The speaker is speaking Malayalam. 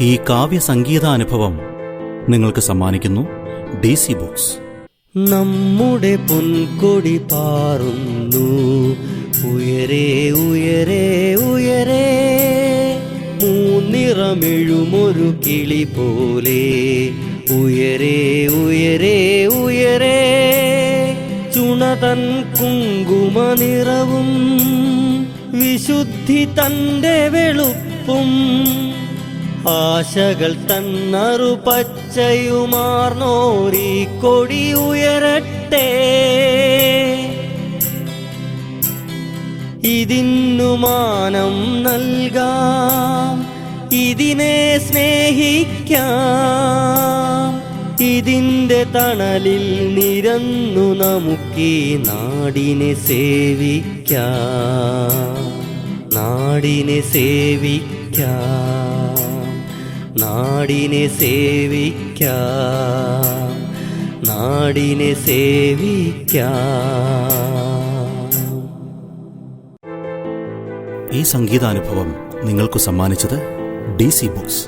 ഈ കാവ്യ സംഗീതാനുഭവം നിങ്ങൾക്ക് സമ്മാനിക്കുന്നു DC ബുക്സ്. നമ്മുടെ പൊൻകൊടി പാറുന്നു ഉയരേ ഉയരേ ഉയരേ, മൂന്നിറമെഴുമൊരു കിളി പോലെ ഉയരേ ഉയരേ ഉയരേ, ചുണതൻ കുങ്കുമ നിറവും വിശുദ്ധി തൻ്റെ വെളുപ്പും, ആശകൾ തന്നറു പച്ചയുമാർന്നോരീ കൊടി ഉയരട്ടെ. ഇതിന്നു മാനം നൽകാം, ഇതിനെ സ്നേഹിക്കാം, ഇതിൻ്റെ തണലിൽ നിരന്നു നമുക്കീ നാടിനെ സേവിക്കാം, നാടിനെ സേവിക്കാം, നാടിനെ സേവിക്കാം, നാടിനെ സേവിക്കാം. ഈ സംഗീതാനുഭവം നിങ്ങൾക്ക് സമ്മാനിച്ചത് DC ബുക്സ്.